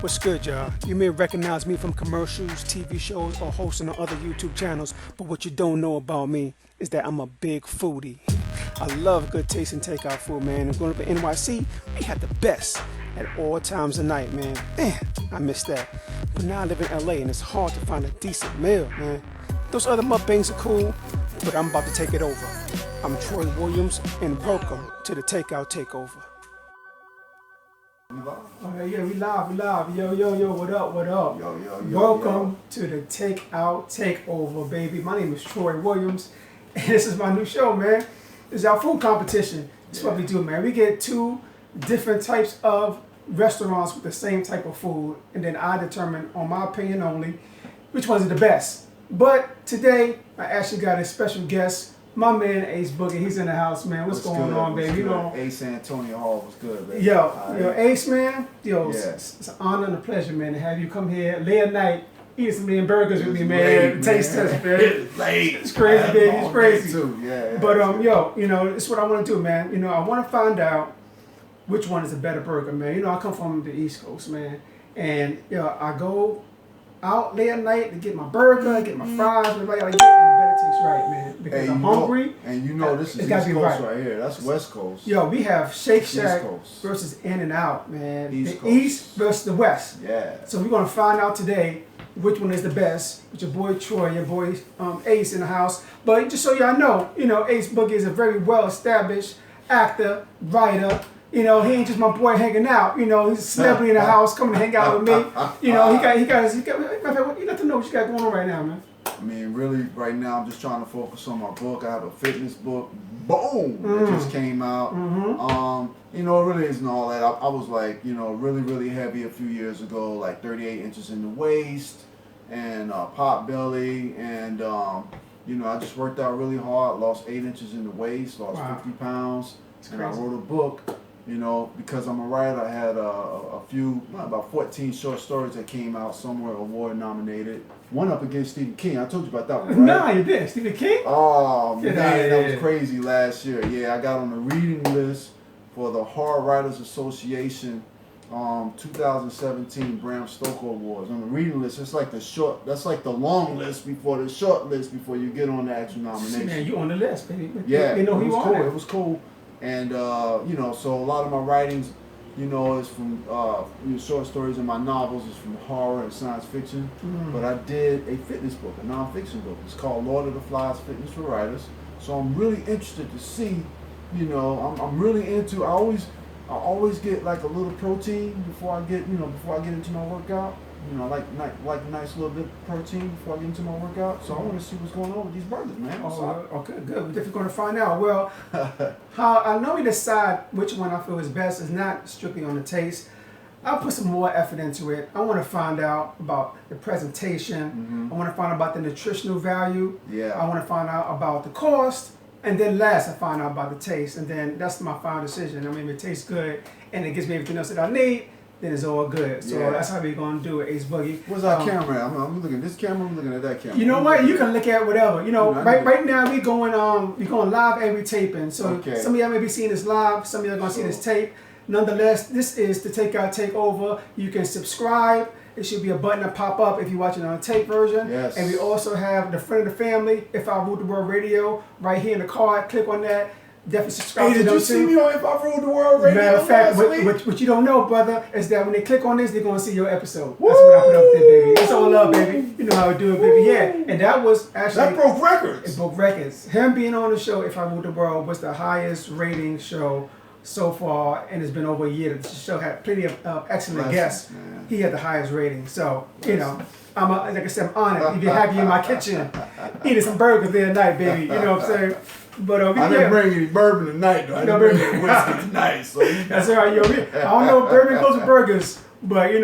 What's good, y'all? You may recognize me from commercials, TV shows, or hosting on other YouTube channels, but what you don't know about me is that I'm a big foodie. I love good tasting takeout food, man. And growing up in NYC, we had the best at all times of night, man. Man, I miss that. But now I live in LA and it's hard to find a decent meal, man. Those other mukbangs are cool, but I'm about to take it over. I'm Troy Williams, and welcome to the Takeout Takeover. Yeah, we live. Yo, what up? Yo. Welcome to the Takeout Takeover, baby. My name is Troy Williams, and this is my new show, man. This is our food competition. That's what we do, man. We get two different types of restaurants with the same type of food, and then I determine, on my opinion only, which ones are the best. But today, I actually got a special guest. My man Ace Boogie, he's in the house, man. What's going on, baby? You know, Ace Antonio Hall was good, baby. Yo, Ace, man. It's an honor and a pleasure, man, to have you come here late at night, eat some damn burgers with me, man. Taste test, man. It's crazy, baby. It's crazy. Too. Yeah. But it's what I want to do, man. You know, I want to find out which one is a better burger, man. You know, I come from the East Coast, man, and I go out late at night to get my burger, get my fries, everybody like, and it better taste right, man. Because I'm hungry. And you know this is East Coast right here. That's West Coast. Yo, we have Shake Shack versus In-N-Out, man. The East versus the West. Yeah. So we're gonna find out today which one is the best. With your boy Troy, your boy Ace in the house. But just so y'all know, Ace Boogie is a very well-established actor, writer. He ain't just my boy hanging out. He's a celebrity in the house, coming to hang out with me. He got you got to know what you got going on right now, man. I mean, really, right now, I'm just trying to focus on my book. I have a fitness book. Boom! It just came out. It really isn't all that. I was like, really heavy a few years ago, like 38 inches in the waist and pot belly. And, I just worked out really hard, lost 8 inches in the waist, lost 50 pounds. And I wrote a book. Because I'm a writer, I had about 14 short stories that came out, some were award nominated. One up against Stephen King. I told you about that one, right? Nah, you did. Stephen King? Oh, man, that was crazy last year. Yeah, I got on the reading list for the Horror Writers Association 2017 Bram Stoker Awards. On the reading list, that's like the long list before the short list before you get on the actual nomination. Man, you on the list, baby. Yeah, it was cool. And, so a lot of my writings, is from short stories and my novels is from horror and science fiction. But I did a fitness book, a nonfiction book. It's called Lord of the Flies Fitness for Writers. So I'm really interested to see, I'm really into, I always get like a little protein before I get into my workout. I like a nice little bit of protein before I get into my workout. So I want to see what's going on with these burgers, man. Okay, good. We're definitely going to find out. Well, how I know we decide which one I feel is best is not strictly on the taste. I'll put some more effort into it. I want to find out about the presentation. I want to find out about the nutritional value. Yeah. I want to find out about the cost. And then last, I find out about the taste. And then that's my final decision. I mean, if it tastes good and it gives me everything else that I need, then it's all good. So that's how we're going to do it, Ace Boogie. Where's our camera at? I'm looking at this camera, I'm looking at that camera. You know what? You can look at whatever. Right now we going live and we taping. So some of y'all may be seeing this live, some of y'all going to see this tape. Nonetheless, this is the Takeout Takeover. You can subscribe. It should be a button that pop up if you're watching on a tape version. Yes. And we also have the friend of the family, If I Ruled the World Radio, right here in the card. Click on that. Definitely subscribe to them. Did you see me on If I Ruled the World Radio? Matter of fact, what you don't know, brother, is that when they click on this, they're going to see your episode. That's what I put up there, baby. It's all love, baby. You know how we do it, baby. Yeah. And that was actually... That broke records. It broke records. Him being on the show, If I Ruled the World, was the highest rating show so far, and it's been over a year. The show had plenty of excellent guests. Man. He had the highest rating. So, I'm like I said, I'm honored. If you're happy in my kitchen, eating some burgers there tonight, baby. You know what I'm saying? But I didn't bring any bourbon tonight, though. I didn't bring any whiskey tonight. So that's all right, yo. I don't know if bourbon goes with burgers, but we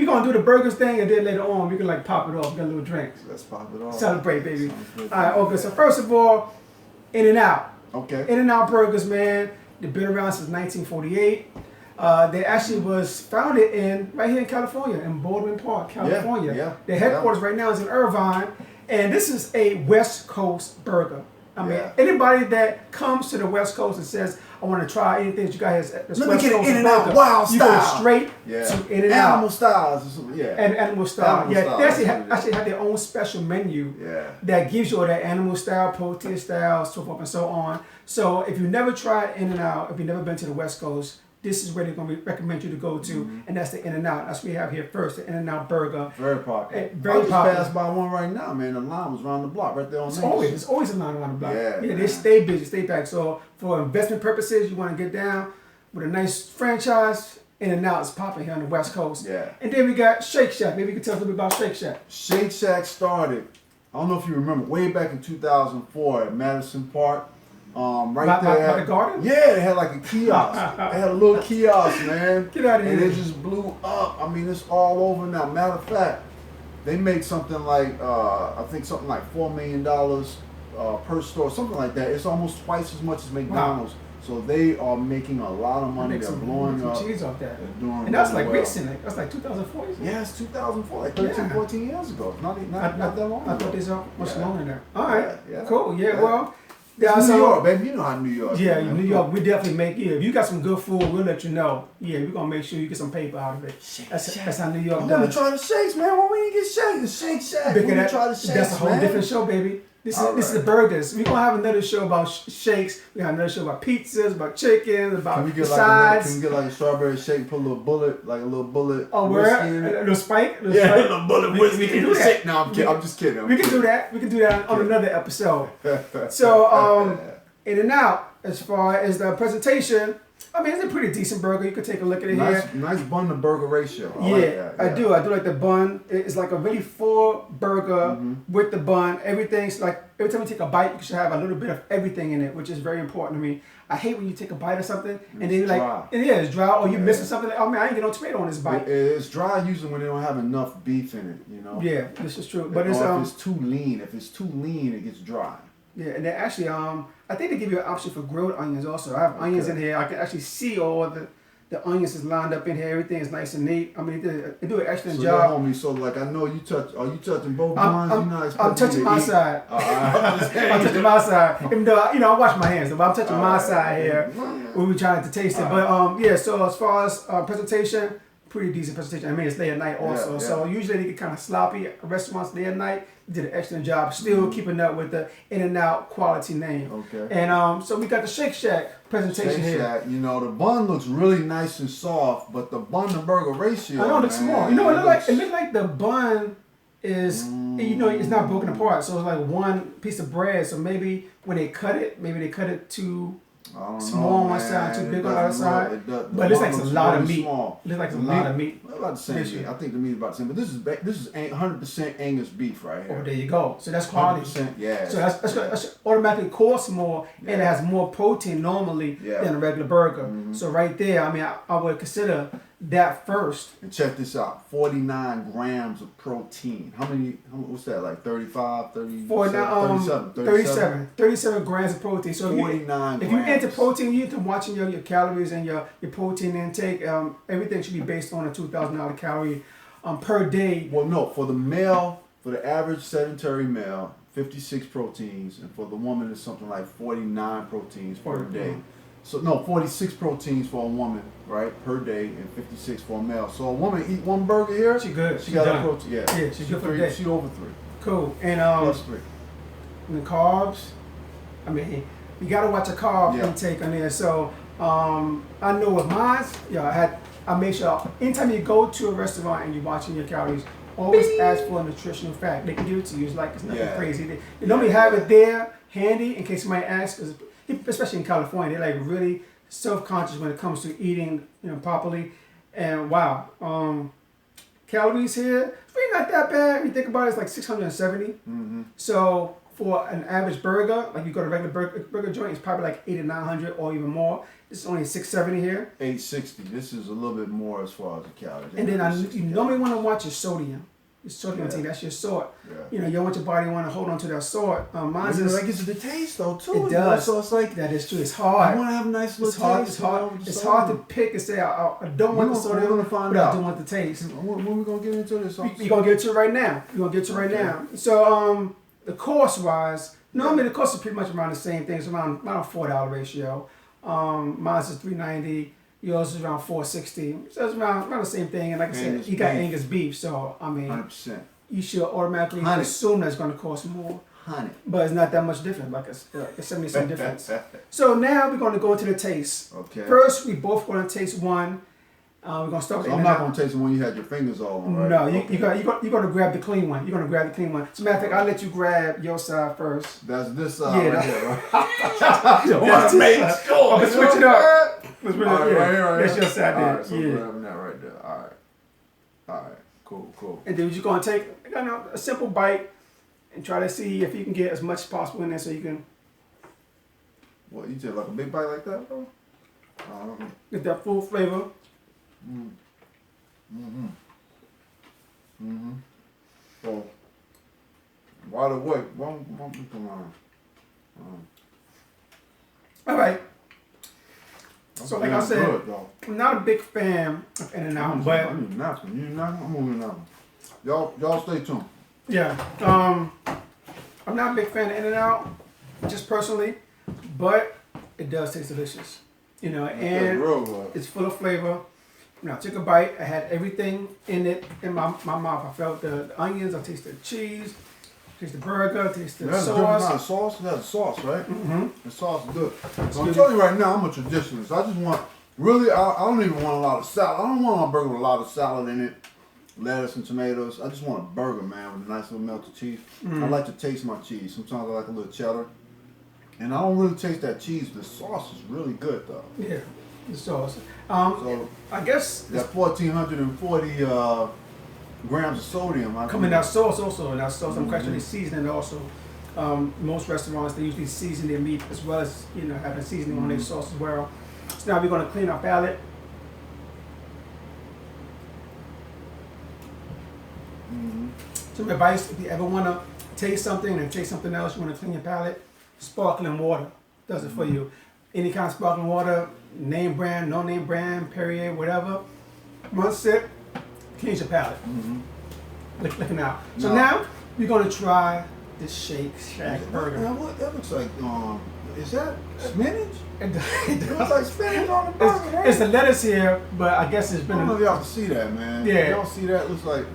gonna do the burgers thing, and then later on we can like pop it off, get a little drink. Let's pop it off. Celebrate, baby. All right, okay. So first of all, In-N-Out. Okay. In-N-Out burgers, man. They've been around since 1948. They actually was founded right here in California, in Baldwin Park, California. Yeah. Their headquarters right now is in Irvine, and this is a West Coast burger. I mean, anybody that comes to the West Coast and says, I want to try anything that you guys have. Let me get an In-N-Out wild you style. You go straight to In-N-Out. Animal styles. Yeah. And animal style. Animal yeah, style, they actually have their own special menu that gives you all that animal style, protein style, so forth and so on. So if you never tried In-N-Out, if you've never been to the West Coast, this is where they're going to recommend you to go to, and that's the In-N-Out. That's what we have here first, the In-N-Out burger. Very popular. Very I just popular. passed by one right now, man. The line was around the block, right there on It's always a line around the block. Yeah, they stay busy, stay packed. So for investment purposes, you want to get down with a nice franchise. In-N-Out is popping here on the West Coast. Yeah. And then we got Shake Shack. Maybe you can tell us a little bit about Shake Shack. Shake Shack started, I don't know if you remember, way back in 2004 at Madison Park. Right there. By the garden? Yeah, they had like a kiosk. They had a little kiosk, man. Get out of here. And it just blew up. I mean, it's all over now. Matter of fact, they made something like, I think something like $4 million per store, something like that. It's almost twice as much as McDonald's. Wow. So they are making a lot of money. They're blowing up. Cheese off that. They're doing and that's like well. recent. That's like 2004. Yeah, it's 2004, like 13, 14 years ago. Not that long ago. I thought they were much longer there. All right, cool. Yeah. Well, it's New York, baby. You know how New York. Yeah, is, New York. We definitely make. Yeah, if you got some good food, we'll let you know. Yeah, we're gonna make sure you get some paper out of it. That's how New York does. I want to try the shakes, man. Why we didn't get shakes? Shake Shack. We can try the shakes. That's a whole different show, baby. This is the burgers. We're going to have another show about shakes. We have another show about pizzas, about chicken, about sides. Can we get like a strawberry shake, put a little bullet, like a little bullet whiskey in it? A little spike? A little bullet whiskey. We can do that. No, I'm just kidding. We can do that. We can do that on another episode. So, In-N-Out, as far as the presentation, I mean, it's a pretty decent burger. You could take a look at it here. Nice bun to burger ratio. I do like the bun. It's like a really full burger with the bun. Everything's like, every time you take a bite, you should have a little bit of everything in it, which is very important to me. I hate when you take a bite of something and then you're like, it's dry, or you're missing something. Like, oh man, I ain't get no tomato on this bite. It's dry usually when they don't have enough beef in it, you know? Yeah, this is true. But if it's too lean, it gets dry. Yeah, and they actually, I think they give you an option for grilled onions also. I have onions in here. I can actually see all the onions is lined up in here. Everything is nice and neat. I mean, they do an excellent job. Homie, so like I know you are you touching both buns? I'm touching my side. I'm touching my side. Even though, I wash my hands, but I'm touching my side here. We're trying to taste it. But so as far as presentation, pretty decent presentation. I mean, it's late at night also. So usually they get kind of sloppy. Restaurants late at night did an excellent job still keeping up with the In-N-Out quality name. Okay. And so we got the Shake Shack presentation here. Shake Shack, the bun looks really nice and soft, but the bun to burger ratio. I know it looks small. It looks like the bun is it's not broken apart. So it's like one piece of bread. So maybe when they cut it too small on one side, too big on the other side. But it looks like it's a lot of meat. It looks like it's a lot of meat. About the same. I think the meat is about the same. But this is 100% Angus beef right here. Oh, there you go. So that's quality. Yeah. So that's automatically costs more, and it has more protein normally than a regular burger. So right there, I mean, I would consider that first. And check this out, 49 grams of protein. What's that, like 35, 37 grams of protein. So 49 if you're into protein, you need to watching your calories and your protein intake. Everything should be based on a 2,000 calorie per day. Well, no, for the average sedentary male, 56 proteins, and for the woman, it's something like 49 proteins per day. So no, 46 proteins for a woman, right, per day, and 56 for a male. So a woman eat one burger here, she good. She got a protein. Yeah, she's good for the day. She over 3. Cool. And plus 3. And the carbs, I mean, you gotta watch a carb intake on there. So I know with mine, I make sure anytime you go to a restaurant and you're watching your calories, always ask for a nutritional fact. They can give it to you. It's like it's nothing crazy. They normally have it there handy in case somebody asks. Especially in California, they're like really self-conscious when it comes to eating, properly. And wow, calories here, it's really not that bad. When you think about it, it's like 670. So for an average burger, like you go to a regular burger joint, it's probably like 800 or 900 or even more. This is only 670 here. 860. This is a little bit more as far as the calories. And then you normally want to watch your sodium. Your sodium intake, that's your salt. You don't want your body want to hold on to that salt. Mine's is like it's the taste though too. It does. So it's like that is true. It's hard. You want to have a nice little taste. It's hard to pick and say I don't want the sodium, we're gonna find but out. I do want the taste. When are we gonna get into this? We're gonna get to it right now. Now. So the cost wise, normally the cost is pretty much around the same thing. It's around $4 ratio. Mine's is $3.90. Yours is around $4.60. So it's around the same thing. And like I said, you got Angus beef, so I mean, 100%. You should automatically assume that's going to cost more. But it's not that much different, like it's 70-cent difference. So now we're going to go into the taste. Okay. First, we both going to taste one. We're going to start with I'm not going to taste the one you had your fingers all on, right? No, you're going to grab the clean one. You're going to grab the clean one. As a matter of fact, I'll let you grab your side first. That's this side right here, right? Let's switch it up. Let's switch it up. Right. That's your side there. All right, so I'm grabbing that right there. All right. Cool. And then you're going to take a simple bite and try to see if you can get as much as possible in there so you can... What, you did like a big bite like that, bro? Get that full flavor. So, by the way, won't you come on? All right. So like I said, good, I'm not a big fan of In-N-Out, but... I need a napkin. You need a napkin? I'm moving now. Y'all stay tuned. Yeah. I'm not a big fan of In-N-Out, just personally, but it does taste delicious. You know, and it's full of flavor. When I took a bite, I had everything in it in my mouth. I felt the onions, I tasted the cheese, tasted the burger, tasted the sauce. That's sauce. That's the sauce, right? Mm-hmm. The sauce is good. So I'm telling you right now, I'm a traditionalist. I just want, really, I don't even want a lot of salad. I don't want my burger with a lot of salad in it, lettuce and tomatoes. I just want a burger, man, with a nice little melted cheese. I like to taste my cheese. Sometimes I like a little cheddar. And I don't really taste that cheese. The sauce is really good, though. Yeah, the sauce. So I guess that 1,440 grams of sodium. Coming that sauce also, and that sauce I'm questioning seasoning also. Most restaurants, they usually season their meat as well as, you know, having seasoning on their sauce as well. So now we're going to clean our palate. Some advice, if you ever want to taste something and taste something else, you want to clean your palate, sparkling water does it for you. Any kind of sparkling water, name brand, no name brand, Perrier, whatever. One sip, cleans your palate. Looking out. So now we're going to try this Shake Shack burger. Now what? That looks like, is that spinach? It looks like spinach on the burger, right? It's the lettuce here, but I guess it's been... I don't know if y'all can see that, man. Yeah. Y'all see that? It looks like...